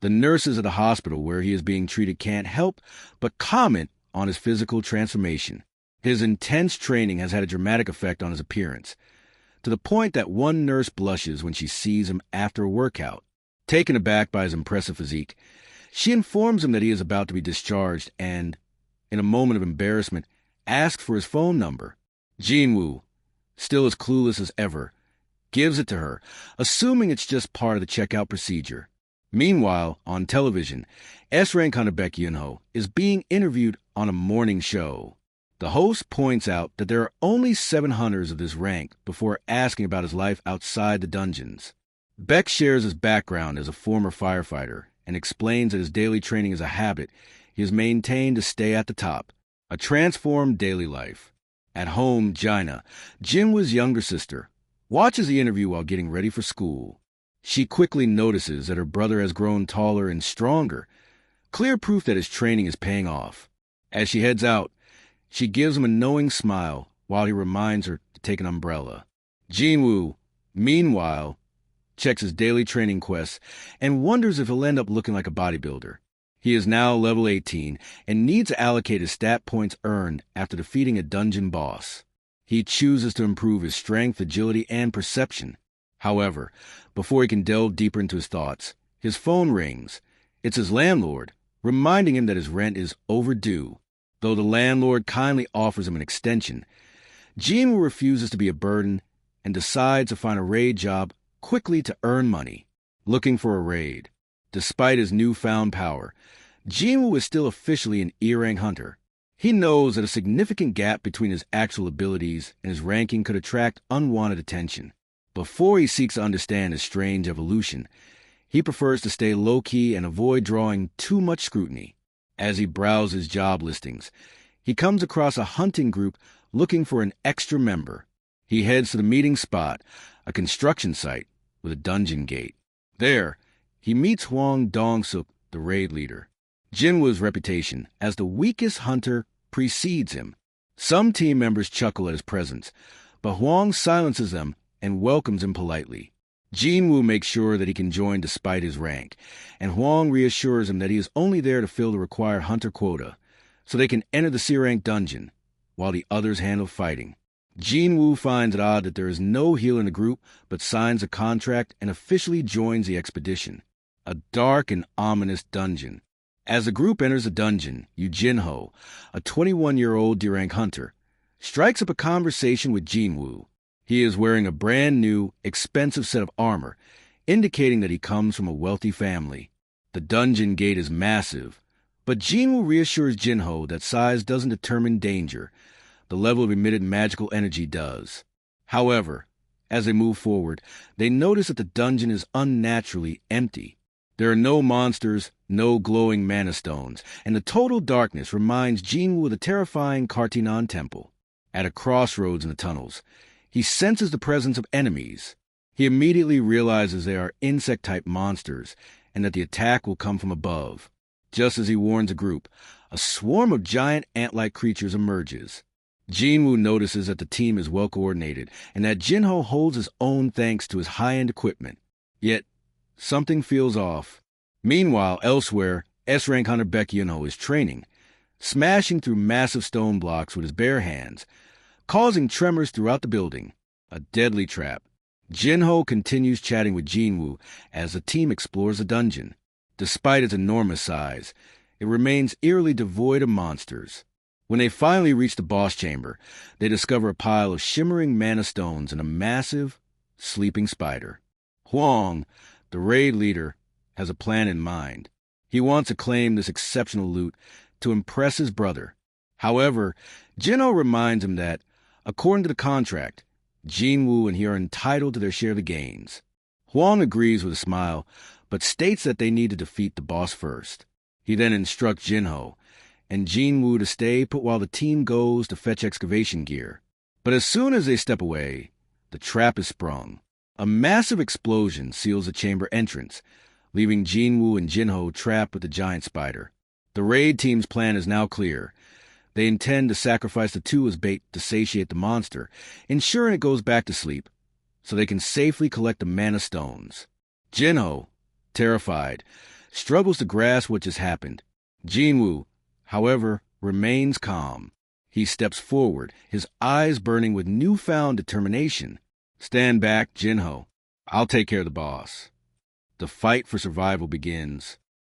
The nurses at the hospital where he is being treated can't help but comment on his physical transformation. His intense training has had a dramatic effect on his appearance, to the point that one nurse blushes when she sees him after a workout. Taken aback by his impressive physique, she informs him that he is about to be discharged and, in a moment of embarrassment, asks for his phone number. Jinwoo, still as clueless as ever, gives it to her, assuming it's just part of the checkout procedure. Meanwhile, on television, S-rank hunter Baek Yunho is being interviewed on a morning show. The host points out that there are only 7 hunters of this rank before asking about his life outside the dungeons. Baek shares his background as a former firefighter and explains that his daily training is a habit he has maintained to stay at the top, a transformed daily life. At home, Jaina, Jinwoo's younger sister, watches the interview while getting ready for school. She quickly notices that her brother has grown taller and stronger, clear proof that his training is paying off. As she heads out, she gives him a knowing smile while he reminds her to take an umbrella. Jinwoo, meanwhile, checks his daily training quests and wonders if he'll end up looking like a bodybuilder. He is now level 18 and needs to allocate his stat points earned after defeating a dungeon boss. He chooses to improve his strength, agility, and perception. However, before he can delve deeper into his thoughts, his phone rings. It's his landlord, reminding him that his rent is overdue. Though the landlord kindly offers him an extension, Jinwoo refuses to be a burden and decides to find a raid job quickly to earn money. Looking for a raid. Despite his newfound power, Jinwoo is still officially an E-rank hunter. He knows that a significant gap between his actual abilities and his ranking could attract unwanted attention. Before he seeks to understand his strange evolution, he prefers to stay low-key and avoid drawing too much scrutiny. As he browses job listings, he comes across a hunting group looking for an extra member. He heads to the meeting spot, a construction site with a dungeon gate. There, he meets Hwang Dongsuk, the raid leader. Jinwoo's reputation as the weakest hunter precedes him. Some team members chuckle at his presence, but Hwang silences them and welcomes him politely. Jinwoo makes sure that he can join despite his rank, and Hwang reassures him that he is only there to fill the required hunter quota, so they can enter the C-rank dungeon, while the others handle fighting. Jinwoo finds it odd that there is no healer in the group, but signs a contract and officially joins the expedition. A dark and ominous dungeon. As the group enters the dungeon, Yoo Jinho, a 21-year-old D-rank hunter, strikes up a conversation with Jinwoo. He is wearing a brand-new, expensive set of armor, indicating that he comes from a wealthy family. The dungeon gate is massive, but Jinwoo reassures Jinho that size doesn't determine danger. The level of emitted magical energy does. However, as they move forward, they notice that the dungeon is unnaturally empty. There are no monsters, no glowing mana stones, and the total darkness reminds Jinwoo of the terrifying Kartinan Temple. At a crossroads in the tunnels, he senses the presence of enemies. He immediately realizes they are insect-type monsters and that the attack will come from above. Just as he warns the group, a swarm of giant ant-like creatures emerges. Jinwoo notices that the team is well-coordinated and that Jinho holds his own thanks to his high-end equipment. Yet, something feels off. Meanwhile, elsewhere, S-rank hunter Baek Yunho is training, smashing through massive stone blocks with his bare hands, causing tremors throughout the building. A deadly trap. Jinho continues chatting with Jinwoo as the team explores the dungeon. Despite its enormous size, it remains eerily devoid of monsters. When they finally reach the boss chamber, they discover a pile of shimmering mana stones and a massive, sleeping spider. Hwang, the raid leader, has a plan in mind. He wants to claim this exceptional loot to impress his brother. However, Jinho reminds him that, according to the contract, Jinwoo and he are entitled to their share of the gains. Hwang agrees with a smile, but states that they need to defeat the boss first. He then instructs Jinho and Jinwoo to stay put while the team goes to fetch excavation gear. But as soon as they step away, the trap is sprung. A massive explosion seals the chamber entrance, leaving Jinwoo and Jinho trapped with the giant spider. The raid team's plan is now clear. They intend to sacrifice the two as bait to satiate the monster, ensuring it goes back to sleep, so they can safely collect the mana stones. Jinho, terrified, struggles to grasp what just happened. Jinwoo, however, remains calm. He steps forward, his eyes burning with newfound determination. "Stand back, Jinho. I'll take care of the boss." The fight for survival begins.